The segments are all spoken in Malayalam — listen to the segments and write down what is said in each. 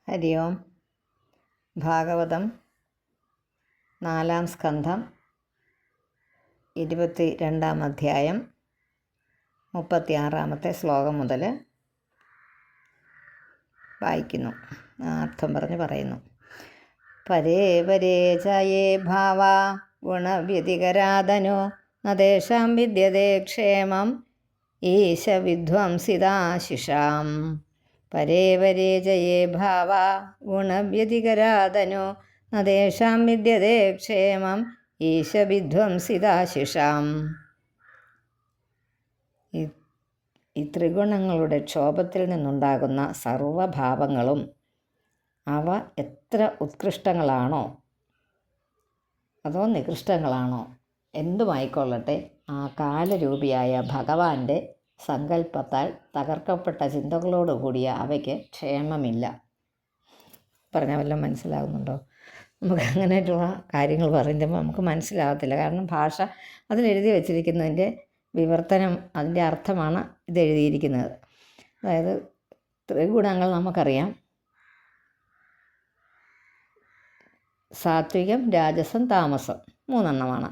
ഹരി ഓം. ഭാഗവതം 4-ാം സ്കന്ധം 22-ാം അധ്യായം 36-ാമത്തെ ശ്ലോകം മുതൽ വായിക്കുന്നു. അർത്ഥം പറയുന്നു. പരേ പരേ ചയേ ഭാവ ഗുണവ്യതികരാധനോ നദേശാം വിദ്യതേ ക്ഷേമം ഈശ വിധ്വംസിതാശിഷാം. പരേ പരേ ജയേ ഭാവ ഗുണവ്യതികരാധനോ നദേശാം വിദ്യതേ ക്ഷേമം ഈശ വിധ്വംസിതാശിഷാം. ഈ ത്രിഗുണങ്ങളുടെ ക്ഷോഭത്തിൽ നിന്നുണ്ടാകുന്ന സർവഭാവങ്ങളും അവ എത്ര ഉത്കൃഷ്ടങ്ങളാണോ അതോ നികൃഷ്ടങ്ങളാണോ എന്തുമായിക്കൊള്ളട്ടെ, ആ കാലരൂപിയായ ഭഗവാന്റെ സങ്കല്പത്താൽ തകർക്കപ്പെട്ട ചിന്തകളോടുകൂടിയ അവയ്ക്ക് ക്ഷേമമില്ല. പറഞ്ഞാൽ വല്ലതും മനസ്സിലാകുന്നുണ്ടോ? നമുക്ക് അങ്ങനെയായിട്ടുള്ള കാര്യങ്ങൾ പറയുമ്പോൾ നമുക്ക് മനസ്സിലാകത്തില്ല. കാരണം ഭാഷ അതിലെഴുതി വച്ചിരിക്കുന്നതിൻ്റെ വിവർത്തനം, അതിൻ്റെ അർത്ഥമാണ് ഇതെഴുതിയിരിക്കുന്നത്. അതായത് ത്രിഗുണങ്ങൾ നമുക്കറിയാം. സാത്വികം, രാജസം, താമസം, 3 എണ്ണമാണ്.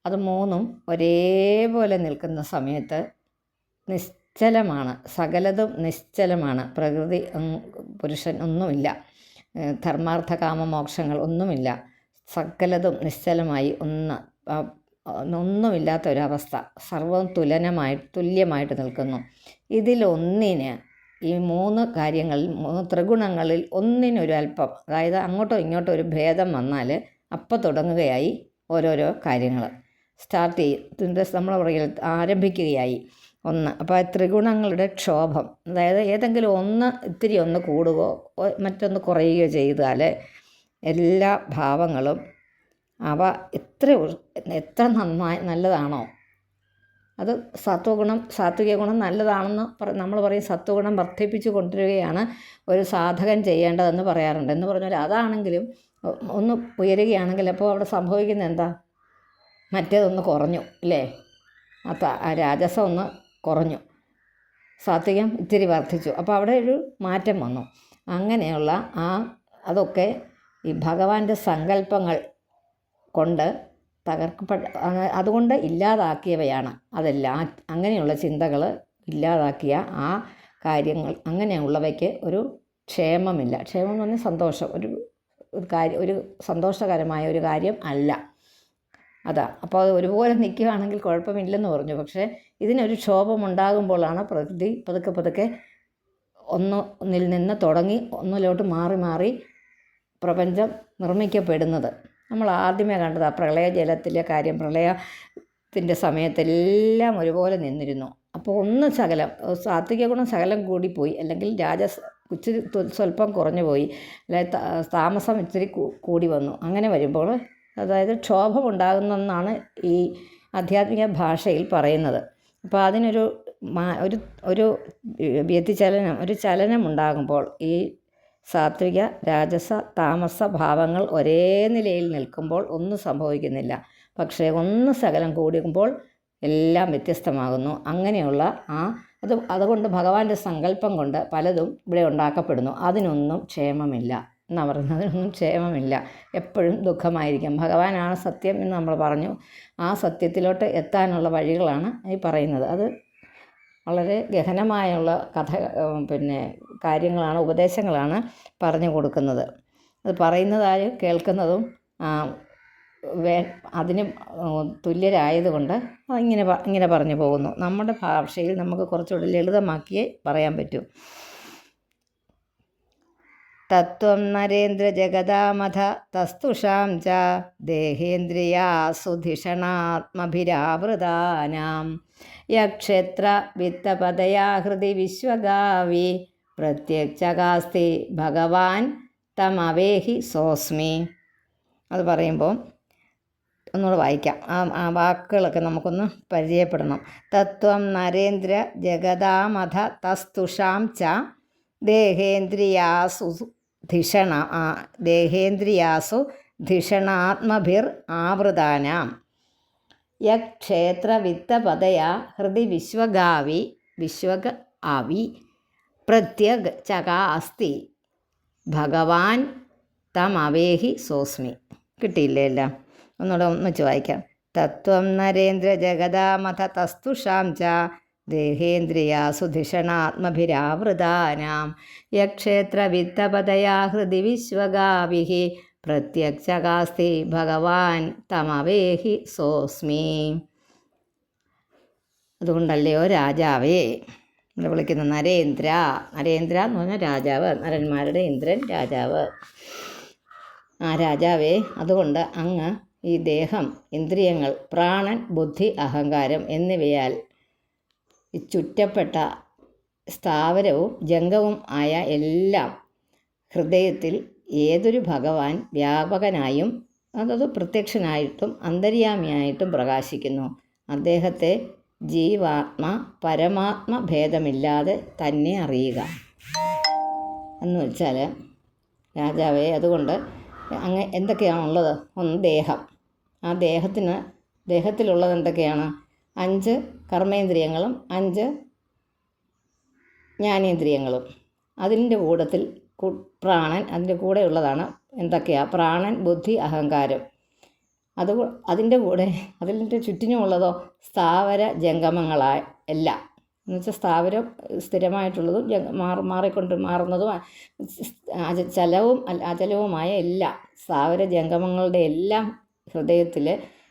അത് 3ഉം ഒരേപോലെ നിൽക്കുന്ന സമയത്ത് നിശ്ചലമാണ്. സകലതും നിശ്ചലമാണ്. പ്രകൃതി, പുരുഷൻ ഒന്നുമില്ല. ധർമാർത്ഥ കാമ മോക്ഷങ്ങൾ ഒന്നുമില്ല. സകലതും നിശ്ചലമായി ഒന്നുമില്ലാത്തൊരവസ്ഥ. സർവം തുല്യമായിട്ട് നിൽക്കുന്നു. ഇതിലൊന്നിന്, ഈ 3 കാര്യങ്ങളിൽ, 3 ത്രിഗുണങ്ങളിൽ ഒന്നിനൊരു അല്പം, അതായത് അങ്ങോട്ടോ ഇങ്ങോട്ടോ ഒരു ഭേദം വന്നാൽ അപ്പം തുടങ്ങുകയായി ഓരോരോ കാര്യങ്ങൾ സ്റ്റാർട്ട് ചെയ്യും. നമ്മൾ പറയുക ആരംഭിക്കുകയായി ഒന്ന്. അപ്പോൾ ആ ത്രിഗുണങ്ങളുടെ ക്ഷോഭം, അതായത് ഏതെങ്കിലും ഇത്തിരി ഒന്ന് കൂടുകയോ മറ്റൊന്ന് കുറയുകയോ ചെയ്താൽ എല്ലാ ഭാവങ്ങളും അവ എത്ര നല്ലതാണോ, അത് സാത്വിക ഗുണം നല്ലതാണെന്ന് നമ്മൾ പറയും. സത്വഗുണം വർദ്ധിപ്പിച്ചു കൊണ്ടുവരികയാണ് ഒരു സാധകൻ ചെയ്യേണ്ടതെന്ന് പറയാറുണ്ട്. എന്ന് പറഞ്ഞാൽ അതാണെങ്കിലും ഒന്ന് ഉയരുകയാണെങ്കിൽ അപ്പോൾ അവിടെ സംഭവിക്കുന്നത് എന്താ? മറ്റേതൊന്ന് കുറഞ്ഞു അല്ലേ? ആ രാജസം ഒന്ന് കുറഞ്ഞു, സാത്വികം ഇത്തിരി വർദ്ധിച്ചു. അപ്പോൾ അവിടെ ഒരു മാറ്റം വന്നു. അങ്ങനെയുള്ള അതൊക്കെ ഈ ഭഗവാന്റെ സങ്കല്പങ്ങൾ കൊണ്ട് അതുകൊണ്ട് ഇല്ലാതാക്കിയവയാണ് അതെല്ലാം. അങ്ങനെയുള്ള ചിന്തകൾ ഇല്ലാതാക്കിയ ആ കാര്യങ്ങൾ, അങ്ങനെയുള്ളവയ്ക്ക് ഒരു ക്ഷേമമില്ല. ക്ഷേമം എന്ന് പറഞ്ഞാൽ സന്തോഷം, ഒരു സന്തോഷകരമായ ഒരു കാര്യം അല്ല. അതാ. അപ്പോൾ അത് ഒരുപോലെ നിൽക്കുകയാണെങ്കിൽ കുഴപ്പമില്ലെന്ന് പറഞ്ഞു. പക്ഷേ ഇതിനൊരു ക്ഷോഭമുണ്ടാകുമ്പോഴാണ് പ്രകൃതി പതുക്കെ ഒന്നിൽ നിന്ന് തുടങ്ങി ഒന്നിലോട്ട് മാറി പ്രപഞ്ചം നിർമ്മിക്കപ്പെടുന്നത്. നമ്മൾ ആദ്യമേ കണ്ടത് ആ പ്രളയ ജലത്തിലെ കാര്യം. പ്രളയത്തിൻ്റെ സമയത്തെല്ലാം ഒരുപോലെ നിന്നിരുന്നു. അപ്പോൾ ശകലം സാത്വിക ഗുണം ശകലം കൂടിപ്പോയി, അല്ലെങ്കിൽ ഇച്ചിരി സ്വല്പം കുറഞ്ഞു പോയി, അല്ലെങ്കിൽ താമസം ഇച്ചിരി കൂടി വന്നു. അങ്ങനെ വരുമ്പോൾ അതായത് ക്ഷോഭമുണ്ടാകുന്നെന്നാണ് ഈ ആധ്യാത്മിക ഭാഷയിൽ പറയുന്നത്. അപ്പോൾ അതിനൊരു ഒരു വ്യതിചലനം, ഒരു ചലനം ഉണ്ടാകുമ്പോൾ ഈ സാത്വിക, രാജസ, താമസ ഭാവങ്ങൾ ഒരേ നിലയിൽ നിൽക്കുമ്പോൾ ഒന്നും സംഭവിക്കുന്നില്ല. പക്ഷേ ശകലം കൂടുമ്പോൾ എല്ലാം വ്യത്യസ്തമാകുന്നു. അങ്ങനെയുള്ള അതുകൊണ്ട് ഭഗവാന്റെ സങ്കല്പം കൊണ്ട് പലതും ഇവിടെ ഉണ്ടാക്കപ്പെടുന്നു. അതിനൊന്നും ക്ഷേമമില്ല എന്നാണ് പറയുന്നത്. അതിനൊന്നും ക്ഷേമമില്ല, എപ്പോഴും ദുഃഖമായിരിക്കും. ഭഗവാനാണ് സത്യം എന്ന് നമ്മൾ പറഞ്ഞു. ആ സത്യത്തിലോട്ട് എത്താനുള്ള വഴികളാണ് ഈ പറയുന്നത്. അത് വളരെ ഗഹനമായുള്ള കാര്യങ്ങളാണ്, ഉപദേശങ്ങളാണ് പറഞ്ഞു കൊടുക്കുന്നത്. അത് പറയുന്നതായും കേൾക്കുന്നതും അതിന് തുല്യരായതുകൊണ്ട് ഇങ്ങനെ പറഞ്ഞു പോകുന്നു. നമ്മുടെ ഭാഷയിൽ നമുക്ക് കുറച്ചുകൂടി ലളിതമാക്കിയേ പറയാൻ പറ്റൂ. തത്വം നരേന്ദ്ര ജഗദാമഥ തസ്തുഷാം ച ദേഹേന്ദ്രിയാസു ധിഷണാത്മഭിരാവൃതാനാം യക്ഷേത്ര വിത്തപദയാ ഹൃദി വിശ്വഗാവി പ്രത്യക്ഷകാസ്തി ഭഗവാൻ തമവേഹി സോസ്മി. അത് പറയുമ്പോൾ ഒന്നുകൂടെ വായിക്കാം. ആ വാക്കുകളൊക്കെ നമുക്കൊന്ന് പരിചയപ്പെടണം. തത്വം നരേന്ദ്ര ജഗദാമഥ തസ്തുഷാം ച ദേഹേന്ദ്രിയാസു ധിഷണാത്മഭിർ ആവൃതാനാം യക്ഷേത്ര വിത്തപദയാ ഹൃദി വിശ്വഗാവി പ്രത്യഗ് ചകാ അസ്തി ഭഗവാൻ തമവേഹി സോസ്മി. കിട്ടിയില്ലേ എല്ലാം? ഒന്നുകൂടെ ഒന്നിച്ച് വായിക്കാം. തത്വം നരേന്ദ്ര ജഗതാമഥ തസ്തുഷാം ച ദേഹേന്ദ്രിയാസു ധിഷണാത്മഭിരാവൃതാനാം യക്ഷേത്ര വിത്തപതയാ ഹൃദി വിശ്വഗാവിഃ പ്രത്യക്ഷകാസ്തി ഭഗവാൻ തമവേഹി സോസ്മി. അതുകൊണ്ടല്ലയോ രാജാവേ, ഇവിടെ വിളിക്കുന്ന നരേന്ദ്ര. നരേന്ദ്ര എന്ന് പറഞ്ഞാൽ രാജാവ്, നരന്മാരുടെ ഇന്ദ്രൻ രാജാവ്. ആ രാജാവേ, അതുകൊണ്ട് അങ്ങ് ഈ ദേഹം, ഇന്ദ്രിയങ്ങൾ, പ്രാണൻ, ബുദ്ധി, അഹങ്കാരം എന്നിവയാൽ ചുറ്റപ്പെട്ട സ്ഥാവരവും ജംഗവും ആയ എല്ലാം ഹൃദയത്തിൽ ഏതൊരു ഭഗവാൻ വ്യാപകനായും അതത് പ്രത്യക്ഷനായിട്ടും അന്തര്യാമിയായിട്ടും പ്രകാശിക്കുന്നു. അദ്ദേഹത്തെ ജീവാത്മ പരമാത്മ ഭേദമില്ലാതെ തന്നെ അറിയുക എന്ന് വെച്ചാൽ, രാജാവേ, അതുകൊണ്ട് അങ്ങ് എന്തൊക്കെയാണുള്ളത്? ഒന്ന് ദേഹം. ആ ദേഹത്തിലുള്ളത് എന്തൊക്കെയാണ്? 5 കർമ്മേന്ദ്രിയങ്ങളും 5 ജ്ഞാനേന്ദ്രിയങ്ങളും. അതിൻ്റെ കൂട്ടത്തിൽ പ്രാണൻ അതിൻ്റെ കൂടെ ഉള്ളതാണ്. എന്തൊക്കെയാണ്? പ്രാണൻ, ബുദ്ധി, അഹങ്കാരം. അതിൻ്റെ കൂടെ അതിൻ്റെ ചുറ്റിനുമുള്ളതോ സ്ഥാവര ജംഗമങ്ങളായ എല്ലാം. എന്നുവെച്ചാൽ സ്ഥാവരം സ്ഥിരമായിട്ടുള്ളതും മാറുന്നതും ചലവും അചലവുമായ എല്ലാം സ്ഥാവര ജംഗമങ്ങളുടെ എല്ലാം ഹൃദയത്തിൽ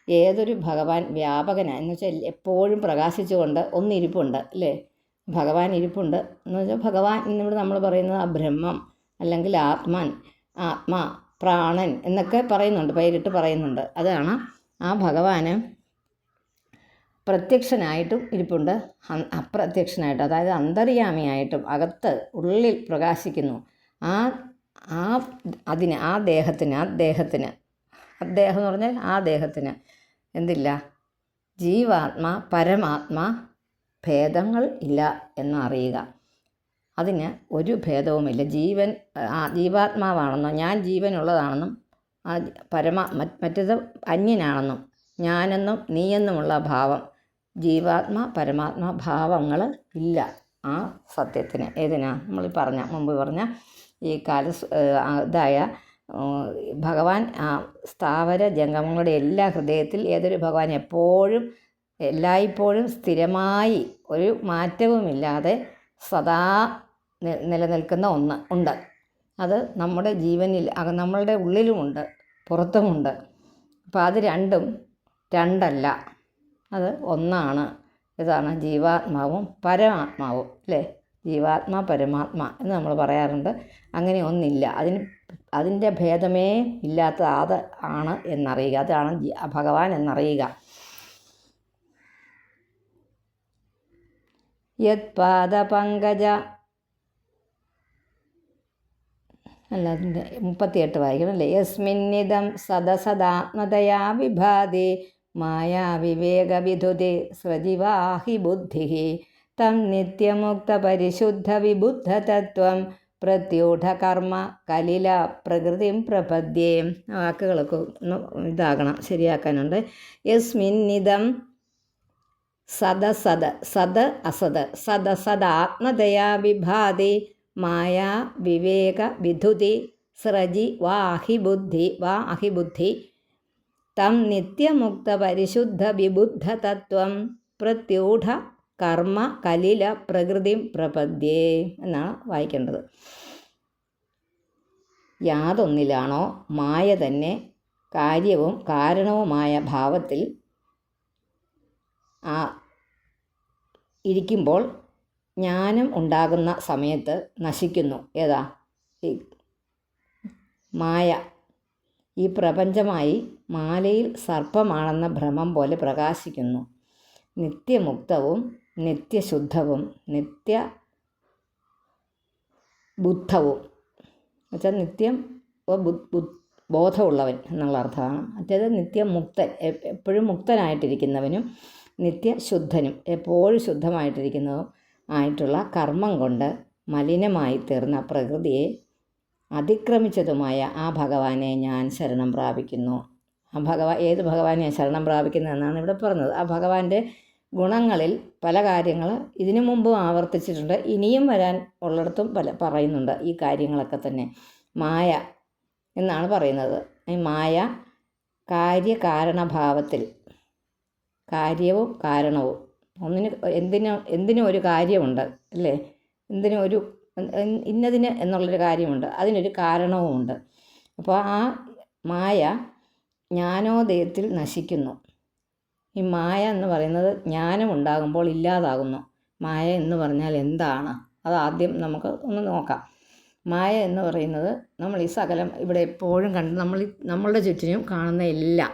ഏതൊരു ഭഗവാൻ വ്യാപകനാണ് എന്ന് വെച്ചാൽ എപ്പോഴും പ്രകാശിച്ചുകൊണ്ട് ഒന്നിരിപ്പുണ്ട് അല്ലേ? ഭഗവാൻ ഇരിപ്പുണ്ട് എന്ന് വെച്ചാൽ ഭഗവാൻ എന്നിവിടെ നമ്മൾ പറയുന്നത് ആ ബ്രഹ്മം അല്ലെങ്കിൽ ആത്മാ, പ്രാണൻ എന്നൊക്കെ പറയുന്നുണ്ട്, പേരിട്ട് പറയുന്നുണ്ട്. അതാണ് ആ ഭഗവാന് പ്രത്യക്ഷനായിട്ടും ഇരിപ്പുണ്ട്, അപ്രത്യക്ഷനായിട്ടും, അതായത് അന്തര്യാമിയായിട്ടും അകത്ത് ഉള്ളിൽ പ്രകാശിക്കുന്നു. അദ്ദേഹത്തിന് അദ്ദേഹം എന്ന് പറഞ്ഞാൽ ആ ദേഹത്തിന് എന്തില്ല? ജീവാത്മാ പരമാത്മാ ഭേദങ്ങൾ ഇല്ല എന്നറിയുക. അതിന് ഒരു ഭേദവുമില്ല. ജീവാത്മാവാണെന്നോ ഞാൻ ജീവനുള്ളതാണെന്നും മറ്റേത് അന്യനാണെന്നും ഞാനെന്നും നീയെന്നുമുള്ള ഭാവം, ജീവാത്മാ പരമാത്മാ ഭാവങ്ങൾ ഇല്ല ആ സത്യത്തിന്. ഏതിനാ? നമ്മൾ മുമ്പ് പറഞ്ഞ ഈ ഇതായ ഭഗവാൻ സ്ഥാവര ജംഗമങ്ങളുടെ എല്ലാ ഹൃദയത്തിൽ ഏതൊരു ഭഗവാൻ എപ്പോഴും എല്ലായ്പ്പോഴും സ്ഥിരമായി ഒരു മാറ്റവുമില്ലാതെ സദാ നിലനിൽക്കുന്ന ഒന്ന് ഉണ്ട്. അത് നമ്മുടെ ജീവനിൽ നമ്മളുടെ ഉള്ളിലുമുണ്ട്, പുറത്തുമുണ്ട്. അപ്പോൾ അത് രണ്ടല്ല, അത് ഒന്നാണ്. ഇതാണ് ജീവാത്മാവും പരമാത്മാവും അല്ലേ? ജീവാത്മാ പരമാത്മ എന്ന് നമ്മൾ പറയാറുണ്ട്. അങ്ങനെ ഒന്നില്ല, അതിൻ്റെ ഭേദമേ ഇല്ലാത്ത അത് ആണ് എന്നറിയുക. അതാണ് ഭഗവാൻ എന്നറിയുക. യത്പാദപങ്കജ അല്ല, അതിൻ്റെ 38 വായിക്കണം അല്ലേ? യസ്മിന്നിദം സദസദാത്മതയാ വിഭാതി മായാവിവേകവിധുതി സജീവാഹി ബുദ്ധി തം നിത്യമുക്തപരിശുദ്ധവിബുദ്ധതത്വം പ്രത്യൂഢകർമ്മ കലില പ്രകൃതിം പ്രപദ്യേ. വാക്കുകളൊക്കെ ഒന്ന് ഇതാകണം, ശരിയാക്കാനുണ്ട്. യസ്മിന്നിദം സദസദാത്മതയാ വിഭാതി മായാ വിവേക വിധുതി സ്രജി അഹിബുദ്ധി തം നിത്യമുക്ത പരിശുദ്ധ വിബുദ്ധതത്വം പ്രത്യൂഢ കർമ്മ കലില പ്രകൃതിം പ്രപദ്യേ എന്നാണ് വായിക്കേണ്ടത്. യാതൊന്നിലാണോ മായ തന്നെ കാര്യവും കാരണവുമായ ഭാവത്തിൽ ഇരിക്കുമ്പോൾ ജ്ഞാനം ഉണ്ടാകുന്ന സമയത്ത് നശിക്കുന്നു. ഏതാ? ഈ മായ. ഈ പ്രപഞ്ചമായി മാലയിൽ സർപ്പമാണെന്ന ഭ്രമം പോലെ പ്രകാശിക്കുന്നു. നിത്യമുക്തവും നിത്യശുദ്ധവും നിത്യബുദ്ധവും എന്നുവെച്ചാൽ നിത്യം ബോധമുള്ളവൻ എന്നുള്ള അർത്ഥമാണ്. മറ്റേത് നിത്യമുക്തൻ, എപ്പോഴും മുക്തനായിട്ടിരിക്കുന്നവനും നിത്യശുദ്ധനും എപ്പോഴും ശുദ്ധമായിട്ടിരിക്കുന്നതും ആയിട്ടുള്ള കർമ്മം കൊണ്ട് മലിനമായി തീർന്ന പ്രകൃതിയെ അതിക്രമിച്ചതുമായ ആ ഭഗവാനെ ഞാൻ ശരണം പ്രാപിക്കുന്നു. ഏത് ഭഗവാനെയാണ് ശരണം പ്രാപിക്കുന്നതെന്നാണ് ഇവിടെ പറഞ്ഞത്. ആ ഭഗവാന്റെ ഗുണങ്ങളിൽ പല കാര്യങ്ങൾ ഇതിനു മുമ്പും ആവർത്തിച്ചിട്ടുണ്ട്, ഇനിയും വരാൻ ഉള്ളിടത്തും പറയുന്നുണ്ട് ഈ കാര്യങ്ങളൊക്കെ തന്നെ. മായ എന്നാണ് പറയുന്നത്. ഈ മായ കാര്യകാരണഭാവത്തിൽ, കാര്യവും കാരണവും എന്തിനും ഒരു കാര്യമുണ്ട് അല്ലേ? ഇന്നതിന് എന്നുള്ളൊരു കാര്യമുണ്ട്, അതിനൊരു കാരണവുമുണ്ട്. അപ്പോൾ ആ മായ ജ്ഞാനോദയത്തിൽ നശിക്കുന്നു. ഈ മായ എന്ന് പറയുന്നത് ജ്ഞാനം ഉണ്ടാകുമ്പോൾ ഇല്ലാതാകുന്നു. മായ എന്ന് പറഞ്ഞാൽ എന്താണ്? അത് ആദ്യം നമുക്ക് ഒന്ന് നോക്കാം. മായ എന്ന് പറയുന്നത് നമ്മൾ ഈ സകലം ഇവിടെ എപ്പോഴും നമ്മളുടെ ചുറ്റിനും കാണുന്ന എല്ലാം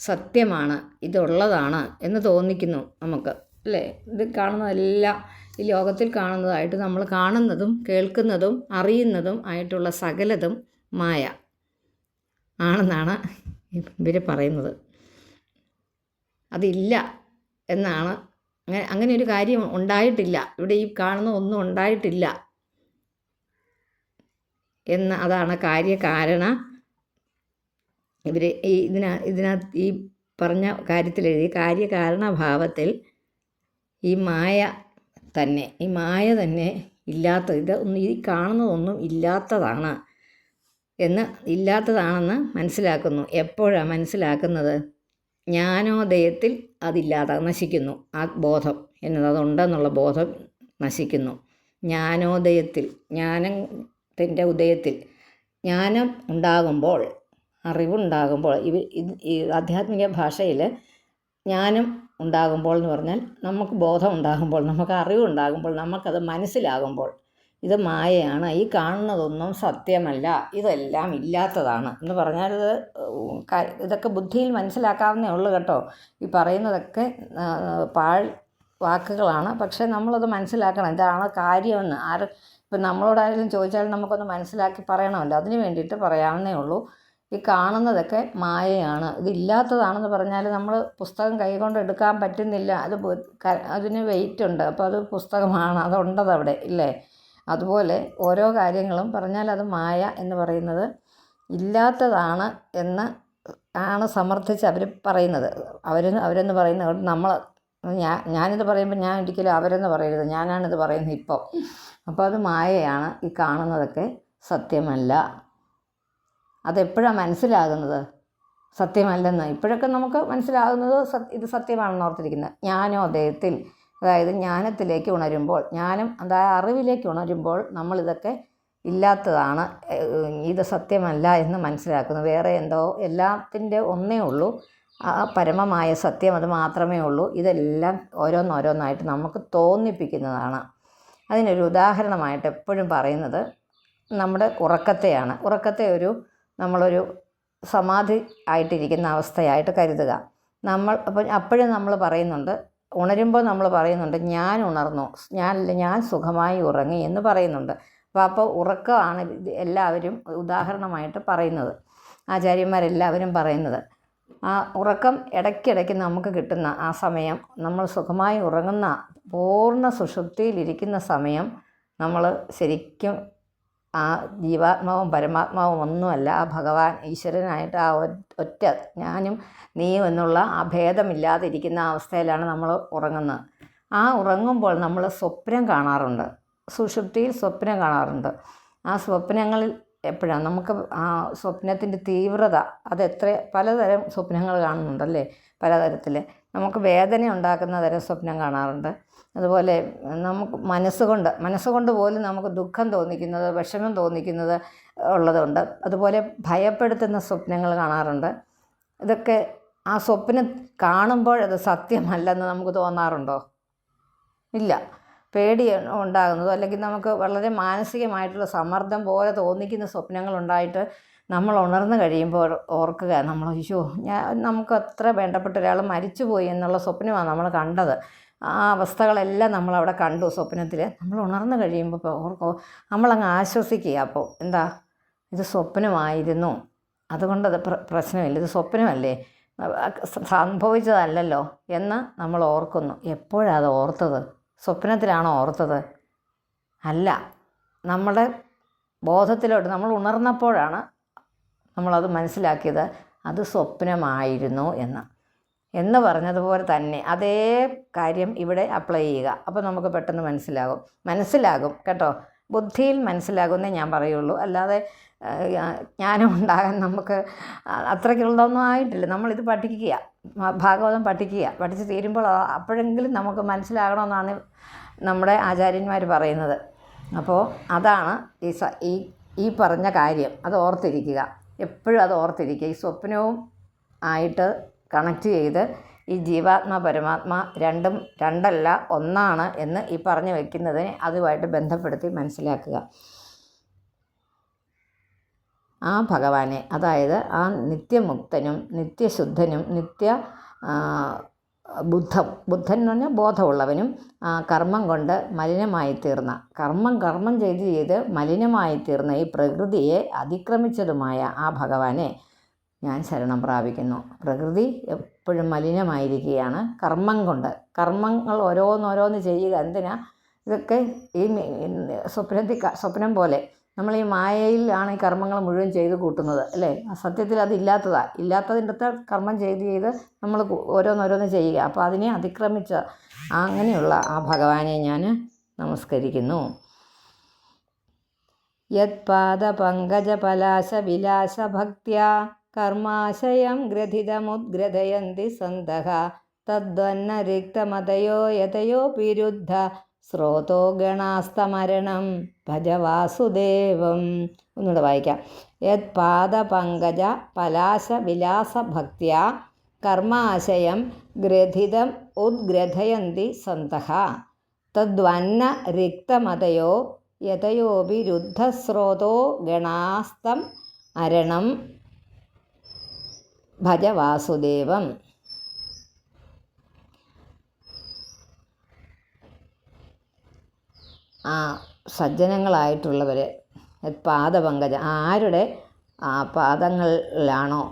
സത്യമാണ്, ഇതുള്ളതാണ് എന്ന് തോന്നിക്കുന്നു നമുക്ക് അല്ലേ? ഇത് കാണുന്നതെല്ലാം ഈ ലോകത്തിൽ കാണുന്നതായിട്ട് നമ്മൾ കാണുന്നതും കേൾക്കുന്നതും അറിയുന്നതും ആയിട്ടുള്ള സകലതും മായ ആണെന്നാണ് ഇവർ പറയുന്നത്. അതില്ല എന്നാണ്. അങ്ങനെ ഒരു കാര്യം ഉണ്ടായിട്ടില്ല, ഇവിടെ ഈ കാണുന്ന ഒന്നും ഉണ്ടായിട്ടില്ല എന്ന്. അതാണ് കാര്യകാരണ. ഇവർ ഇതിനകത്ത് ഈ പറഞ്ഞ കാര്യത്തിലെഴുതി കാര്യകാരണഭാവത്തിൽ ഈ മായ തന്നെ ഈ കാണുന്നതൊന്നും ഇല്ലാത്തതാണെന്ന് മനസ്സിലാക്കുന്നു. എപ്പോഴാണ് മനസ്സിലാക്കുന്നത്? ജ്ഞാനോദയത്തിൽ നശിക്കുന്നു. ആ ബോധം എന്നത് അതുണ്ടെന്നുള്ള ബോധം നശിക്കുന്നു. ജ്ഞാനോദയത്തിൽ, ജ്ഞാനത്തിൻ്റെ ഉദയത്തിൽ, ജ്ഞാനം ഉണ്ടാകുമ്പോൾ, അറിവുണ്ടാകുമ്പോൾ, ഈ ആധ്യാത്മിക ഭാഷയിൽ ജ്ഞാനം ഉണ്ടാകുമ്പോൾ എന്ന് പറഞ്ഞാൽ നമുക്ക് ബോധം ഉണ്ടാകുമ്പോൾ, നമുക്ക് അറിവുണ്ടാകുമ്പോൾ, നമുക്കത് മനസ്സിലാകുമ്പോൾ ഇത് മായയാണ്, ഈ കാണുന്നതൊന്നും സത്യമല്ല, ഇതെല്ലാം ഇല്ലാത്തതാണ് എന്ന് പറഞ്ഞാൽ ഇതൊക്കെ ബുദ്ധിയിൽ മനസ്സിലാക്കാവുന്നേ ഉള്ളൂ കേട്ടോ. ഈ പറയുന്നതൊക്കെ വാക്കുകളാണ്, പക്ഷേ നമ്മളത് മനസ്സിലാക്കണം. ഇതാണ് കാര്യമെന്ന്. ഇപ്പം നമ്മളോടായാലും ചോദിച്ചാലും നമുക്കൊന്ന് മനസ്സിലാക്കി പറയണമല്ലോ, അതിന് വേണ്ടിയിട്ട് പറയാവുന്നേ ഉള്ളൂ. ഈ കാണുന്നതൊക്കെ മായയാണ്, ഇതില്ലാത്തതാണെന്ന് പറഞ്ഞാൽ നമ്മൾ പുസ്തകം കൈകൊണ്ട് എടുക്കാൻ പറ്റുന്നില്ല, അതിന് വെയിറ്റ് ഉണ്ട്, അപ്പോൾ അത് പുസ്തകമാണ്, അതുണ്ടതവിടെ ഇല്ലേ? അതുപോലെ ഓരോ കാര്യങ്ങളും പറഞ്ഞാൽ അത് മായ എന്ന് പറയുന്നത് ഇല്ലാത്തതാണ് എന്ന് ആണ് സമർത്ഥിച്ച് അവർ പറയുന്നത്. അവരെന്ന് പറയുന്നത് ഞാനിത് പറയുമ്പോൾ ഞാൻ ഒരിക്കലും അവരെന്ന് പറയരുത്, ഞാനാണിത് പറയുന്നത് ഇപ്പോൾ. അപ്പോൾ അത് മായയാണ്, ഈ കാണുന്നതൊക്കെ സത്യമല്ല. അതെപ്പോഴാണ് മനസ്സിലാകുന്നത് സത്യമല്ലെന്ന്? ഇപ്പോഴൊക്കെ നമുക്ക് മനസ്സിലാകുന്നത് ഇത് സത്യമാണെന്ന് ഓർത്തിരിക്കുന്നത് ജ്ഞാനോദയത്തിൽ, അതായത് ജ്ഞാനത്തിലേക്ക് ഉണരുമ്പോൾ, അറിവിലേക്ക് ഉണരുമ്പോൾ നമ്മളിതൊക്കെ ഇല്ലാത്തതാണ്, ഇത് സത്യമല്ല എന്ന് മനസ്സിലാക്കുന്നു. വേറെ എന്തോ, എല്ലാത്തിൻ്റെ ഒന്നേ ഉള്ളൂ, ആ പരമമായ സത്യം അത് മാത്രമേ ഉള്ളൂ. ഇതെല്ലാം ഓരോന്നോരോന്നായിട്ട് നമുക്ക് തോന്നിപ്പിക്കുന്നതാണ്. അതിനൊരു ഉദാഹരണമായിട്ട് എപ്പോഴും പറയുന്നത് നമ്മുടെ ഉറക്കത്തെയാണ്. ഉറക്കത്തെ നമ്മളൊരു സമാധി ആയിട്ടിരിക്കുന്ന അവസ്ഥയായിട്ട് കരുതുക. അപ്പോഴും നമ്മൾ പറയുന്നുണ്ട്, ഉണരുമ്പോൾ നമ്മൾ പറയുന്നുണ്ട് ഞാൻ ഉണർന്നു, ഞാൻ സുഖമായി ഉറങ്ങി എന്ന് പറയുന്നുണ്ട്. അപ്പോൾ ഉറക്കമാണ് എല്ലാവരും ഉദാഹരണമായിട്ട് പറയുന്നത്, ആചാര്യന്മാരെല്ലാവരും പറയുന്നത്. ആ ഉറക്കം ഇടയ്ക്കിടയ്ക്ക് നമുക്ക് കിട്ടുന്ന ആ സമയം, നമ്മൾ സുഖമായി ഉറങ്ങുന്ന പൂർണ്ണ സുഷുപ്തിയിലിരിക്കുന്ന സമയം, നമ്മൾ ശരിക്കും ആ ജീവാത്മാവും പരമാത്മാവും ഒന്നുമല്ല, ആ ഭഗവാൻ ഈശ്വരനായിട്ട് ആ ഒറ്റ ഞാനും നീയും എന്നുള്ള ആ ഭേദമില്ലാതെ ഇരിക്കുന്ന അവസ്ഥയിലാണ് നമ്മൾ ഉറങ്ങുന്നത്. ആ ഉറങ്ങുമ്പോൾ നമ്മൾ സ്വപ്നം കാണാറുണ്ട്, സുഷുപ്തിയിൽ സ്വപ്നം കാണാറുണ്ട്. ആ സ്വപ്നങ്ങളിൽ എപ്പോഴാണ് നമുക്ക് ആ സ്വപ്നത്തിൻ്റെ തീവ്രത, പലതരം സ്വപ്നങ്ങൾ കാണുന്നുണ്ടല്ലേ, പലതരത്തിൽ. നമുക്ക് വേദന ഉണ്ടാക്കുന്ന തരം സ്വപ്നം കാണാറുണ്ട്. അതുപോലെ നമുക്ക് മനസ്സുകൊണ്ട് പോലും നമുക്ക് ദുഃഖം തോന്നിക്കുന്നത്, വിഷമം തോന്നിക്കുന്നത് ഉള്ളതുണ്ട്. അതുപോലെ ഭയപ്പെടുത്തുന്ന സ്വപ്നങ്ങൾ കാണാറുണ്ട്. ഇതൊക്കെ ആ സ്വപ്നം കാണുമ്പോൾ അത് സത്യമല്ലെന്ന് നമുക്ക് തോന്നാറുണ്ടോ? ഇല്ല. പേടി ഉണ്ടാകുന്നതോ അല്ലെങ്കിൽ നമുക്ക് വളരെ മാനസികമായിട്ടുള്ള സമ്മർദ്ദം പോലെ തോന്നിക്കുന്ന സ്വപ്നങ്ങളുണ്ടായിട്ട് നമ്മൾ ഉണർന്നു കഴിയുമ്പോൾ ഓർക്കുക, നമുക്ക് അത്ര വേണ്ടപ്പെട്ട ഒരാൾ മരിച്ചുപോയി എന്നുള്ള സ്വപ്നമാണ് നമ്മൾ കണ്ടത്. ആ അവസ്ഥകളെല്ലാം നമ്മളവിടെ കണ്ടു സ്വപ്നത്തിൽ. നമ്മൾ ഉണർന്നു കഴിയുമ്പോൾ നമ്മളങ്ങ് ആശ്വസിക്കുക. അപ്പോൾ എന്താ, ഇത് സ്വപ്നമായിരുന്നു, അതുകൊണ്ടത് പ്രശ്നമില്ല, ഇത് സ്വപ്നമല്ലേ, സംഭവിച്ചതല്ലല്ലോ എന്ന് നമ്മൾ ഓർക്കുന്നു. എപ്പോഴാണ് അത് ഓർത്തത്? സ്വപ്നത്തിലാണോ ഓർത്തത്? അല്ല, നമ്മുടെ ബോധത്തിലോട്ട് നമ്മൾ ഉണർന്നപ്പോഴാണ് നമ്മളത് മനസ്സിലാക്കിയത് അത് സ്വപ്നമായിരുന്നു എന്ന് പറഞ്ഞതുപോലെ തന്നെ അതേ കാര്യം ഇവിടെ അപ്ലൈ ചെയ്യുക. അപ്പോൾ നമുക്ക് പെട്ടെന്ന് മനസ്സിലാകും കേട്ടോ. ബുദ്ധിയിൽ മനസ്സിലാകുമെന്നേ ഞാൻ പറയുള്ളൂ, അല്ലാതെ ജ്ഞാനം ഉണ്ടാകാൻ നമുക്ക് അത്രയ്ക്കുള്ളതൊന്നും ആയിട്ടില്ല. നമ്മളിത് പഠിക്കുക, ഭാഗവതം പഠിച്ച് തീരുമ്പോൾ അപ്പോഴെങ്കിലും നമുക്ക് മനസ്സിലാകണമെന്നാണ് നമ്മുടെ ആചാര്യന്മാർ പറയുന്നത്. അപ്പോൾ അതാണ് ഈ പറഞ്ഞ കാര്യം. അത് ഓർത്തിരിക്കുക, എപ്പോഴും അത് ഓർത്തിരിക്കുക. ഈ സ്വപ്നവും ആയിട്ട് കണക്ട് ചെയ്ത് ഈ ജീവാത്മ പരമാത്മ രണ്ടല്ല ഒന്നാണ് എന്ന് ഈ പറഞ്ഞു വയ്ക്കുന്നതിനെ അതുമായിട്ട് ബന്ധപ്പെടുത്തി മനസ്സിലാക്കുക. ആ ഭഗവാനെ, അതായത് ആ നിത്യമുക്തനും നിത്യശുദ്ധനും ബുദ്ധൻ എന്ന് പറഞ്ഞാൽ ബോധമുള്ളവനും കർമ്മം കൊണ്ട് മലിനമായി തീർന്ന കർമ്മം ചെയ്ത് മലിനമായി തീർന്ന ഈ പ്രകൃതിയെ അതിക്രമിച്ചതുമായ ആ ഭഗവാനെ ഞാൻ ശരണം പ്രാപിക്കുന്നു. പ്രകൃതി എപ്പോഴും മലിനമായിരിക്കുകയാണ് കർമ്മങ്ങൾ ഓരോന്നോരോന്ന് ചെയ്യുക. എന്തിനാ ഇതൊക്കെ? ഈ സ്വപ്നം പോലെ നമ്മൾ ഈ മായയിലാണ് ഈ കർമ്മങ്ങൾ മുഴുവൻ ചെയ്ത് കൂട്ടുന്നത്, അല്ലേ? സത്യത്തിൽ ഇല്ലാത്തതിൻ്റെ കർമ്മം ചെയ്ത് നമ്മൾ ഓരോന്നോരോന്ന് ചെയ്യുക. അപ്പോൾ അതിനെ അതിക്രമിച്ച അങ്ങനെയുള്ള ആ ഭഗവാനെ ഞാൻ നമസ്കരിക്കുന്നു. യത്പാദപങ്കജപലാശ ഭക്ത്യാ കർമാശയം ഗ്രഥിതമുദ്ഗ്രഥയന്തി സന്തഃ തദ്വന്നരിക്തമതയോ യതയോപിരുദ്ധ സ്രോതോ ഗണാസ്തമരണം ഭജ വാസുദേവം. ഒന്നുകൂടെ വായിക്കാം. യത്പാദപങ്കജ പലാശവിലാസ ഭക്ത്യാ കർമാശയം ഗ്രഥിതം ഉദ്ഗ്രഥയന്തി സന്തഃ തദ്വന്ന റിക്തമതയോ യതയോപിരുദ്ധ സ്രോതോ ഗണാസ്തം അരണം ഭജ വാസുദേവം. ആ സജ്ജനങ്ങളായിട്ടുള്ളവർ പാദപങ്കജ, ആരുടെ പാദങ്ങളിലാണോ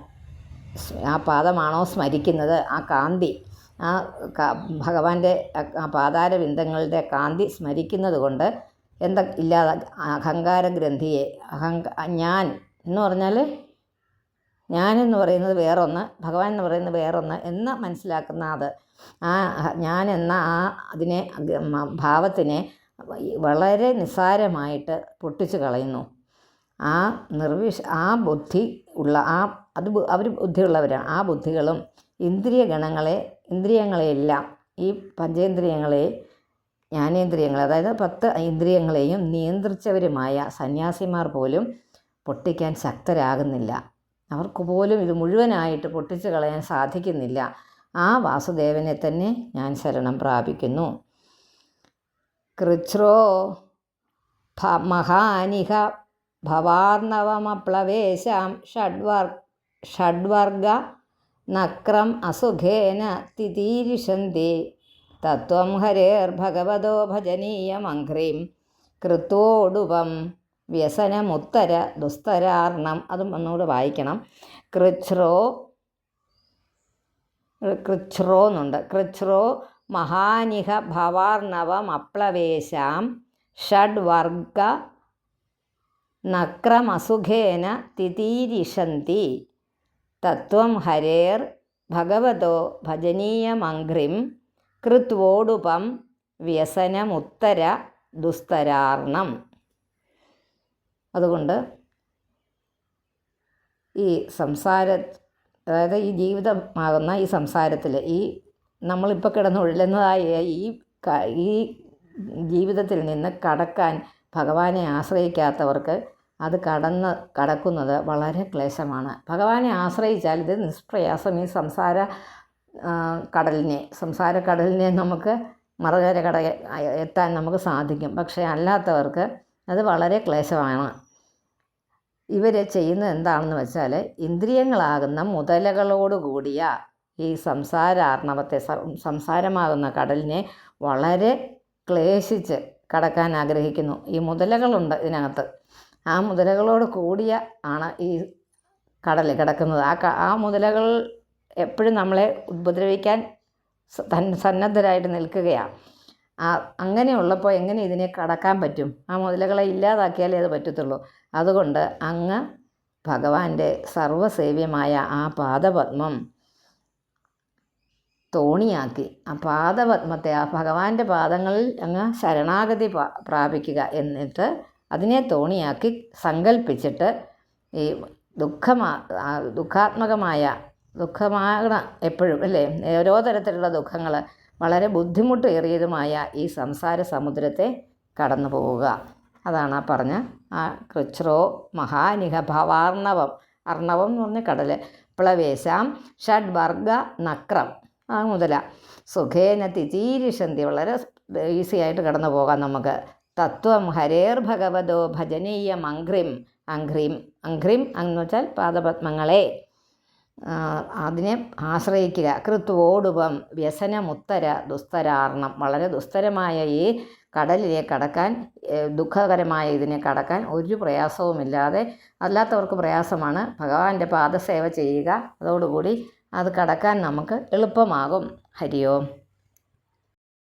ആ പാദമാണോ സ്മരിക്കുന്നത്, ആ കാന്തി, ഭഗവാന്റെ ആ പാതാരബിന്ദങ്ങളുടെ കാന്തി സ്മരിക്കുന്നത് കൊണ്ട് ഇല്ലാതെ അഹങ്കാരഗ്രന്ഥിയെ ഞാൻ എന്ന് പറഞ്ഞാൽ ഞാനെന്ന് പറയുന്നത് വേറൊന്ന്, ഭഗവാൻ എന്ന് പറയുന്നത് വേറൊന്ന് എന്ന് മനസ്സിലാക്കുന്ന ആ ഞാൻ എന്ന അതിനെ ഭാവത്തിനെ വളരെ നിസ്സാരമായിട്ട് പൊട്ടിച്ചു കളയുന്നു. ആ ബുദ്ധി ഉള്ള അവർ ബുദ്ധിയുള്ളവരാണ്. ആ ബുദ്ധികളും ഇന്ദ്രിയങ്ങളെയെല്ലാം, ഈ പഞ്ചേന്ദ്രിയങ്ങളെ, ജ്ഞാനേന്ദ്രിയങ്ങളെ, അതായത് 10 ഇന്ദ്രിയങ്ങളെയും നിയന്ത്രിച്ചവരുമായ സന്യാസിമാർ പോലും പൊട്ടിക്കാൻ ശക്തരാകുന്നില്ല. അവർക്ക് പോലും ഇത് മുഴുവനായിട്ട് പൊട്ടിച്ചു കളയാൻ സാധിക്കുന്നില്ല. ആ വാസുദേവനെ തന്നെ ഞാൻ ശരണം പ്രാപിക്കുന്നു. കൃച്ഛ്രോ മഹാനിഹ ഭവാർണവമപ്ലവേശാം ഷഡ്വർഗ നക്രം അസുഖേന തിതീരിഷന്തി തത്വം ഹരേർഭഗവതോ ഭജനീയമഘ്രീം കൃത്വോടുപം വ്യസനമുത്തര ദുസ്തരാർണം. അതും ഒന്നുകൂടെ വായിക്കണം. കൃച്ഛ്രോ എന്നുണ്ട്. കൃച്ഛ്രോ മഹാനിഹ ഭവാർണവമപ്ലവേശാം ഷഡ്വർഗ നക്രമസുഖേന തിതീരിഷന്തി തത്വം ഹരേർ ഭഗവതോ ഭജനീയമഘ്രീം കൃത്വോടുപം വ്യസനമുത്തര ദുസ്തരാർണം. അതുകൊണ്ട് ഈ അതായത് ഈ ജീവിതമാകുന്ന ഈ സംസാരത്തിൽ നമ്മളിപ്പോൾ കിടന്നുഴലുന്നതായ ഈ ജീവിതത്തിൽ നിന്ന് കടക്കാൻ ഭഗവാനെ ആശ്രയിക്കാത്തവർക്ക് അത് കടക്കുന്നത് വളരെ ക്ലേശമാണ്. ഭഗവാനെ ആശ്രയിച്ചാൽ ഇത് നിഷ്പ്രയാസം ഈ സംസാരക്കടലിനെ നമുക്ക് മറുകര എത്താൻ നമുക്ക് സാധിക്കും. പക്ഷേ അല്ലാത്തവർക്ക് അത് വളരെ ക്ലേശമാണ്. ഇവർ ചെയ്യുന്നത് എന്താണെന്ന് വെച്ചാൽ ഇന്ദ്രിയങ്ങളാകുന്ന മുതലകളോടുകൂടിയ ഈ സംസാരാർണവത്തെ, സംസാരമാകുന്ന കടലിനെ വളരെ ക്ലേശിച്ച് കടക്കാൻ ആഗ്രഹിക്കുന്നു. ഈ മുതലകളുണ്ട് ഇതിനകത്ത്. ആ മുതലകളോട് കൂടിയ ആണ് ഈ കടൽ കിടക്കുന്നത്. ആ മുതലകൾ എപ്പോഴും നമ്മളെ ഉപദ്രവിക്കാൻ സന്നദ്ധരായിട്ട് നിൽക്കുകയാണ്. അങ്ങനെയുള്ളപ്പോൾ എങ്ങനെ ഇതിനെ കടക്കാൻ പറ്റും? ആ മുതലകളെ ഇല്ലാതാക്കിയാലേ അത് പറ്റത്തുള്ളൂ. അതുകൊണ്ട് അങ്ങ് ഭഗവാന്റെ സർവ്വസേവ്യമായ ആ പാദപത്മം തോണിയാക്കി, ആ പാദപത്മത്തെ, ആ ഭഗവാന്റെ പാദങ്ങളിൽ അങ്ങ് ശരണാഗതി പ്രാപിക്കുക. എന്നിട്ട് അതിനെ തോണിയാക്കി സങ്കല്പിച്ചിട്ട് ഈ ദുഃഖാത്മകമാണ് എപ്പോഴും അല്ലേ, ഓരോ തരത്തിലുള്ള ദുഃഖങ്ങൾ വളരെ ബുദ്ധിമുട്ടേറിയതുമായ ഈ സംസാര സമുദ്രത്തെ കടന്നു പോവുക. അതാണ് ആ പറഞ്ഞ ആ കൃച്ഛ്രോ മഹാനിഹ ഭവാർണവം, അർണവം എന്ന് പറഞ്ഞ കടൽ, പ്ലവേശാം ഷഡ്വർഗ നക്രം, ആ മുതല സുഖേന തിതീരിഷന്തി, വളരെ ഈസി ആയിട്ട് കടന്നു പോകാം നമുക്ക്. തത്വം ഹരേർ ഭഗവതോ ഭജനീയം അഘ്രിം, അഘ്രിം എന്ന് വെച്ചാൽ പാദപത്മങ്ങളെ, അതിനെ ആശ്രയിക്കുക. കൃത്വോടുപം വ്യസനമുത്തര ദുസ്തരാർണം, വളരെ ദുസ്തരമായ ഈ കടലിനെ കടക്കാൻ, ദുഃഖകരമായ ഇതിനെ കടക്കാൻ ഒരു പ്രയാസവുമില്ലാതെ, അല്ലാത്തവർക്ക് പ്രയാസമാണ്, ഭഗവാന്റെ പാദസേവ ചെയ്യുക, അതോടുകൂടി അത് കടക്കാൻ നമുക്ക് എളുപ്പമാകും. ഹരി ഓം.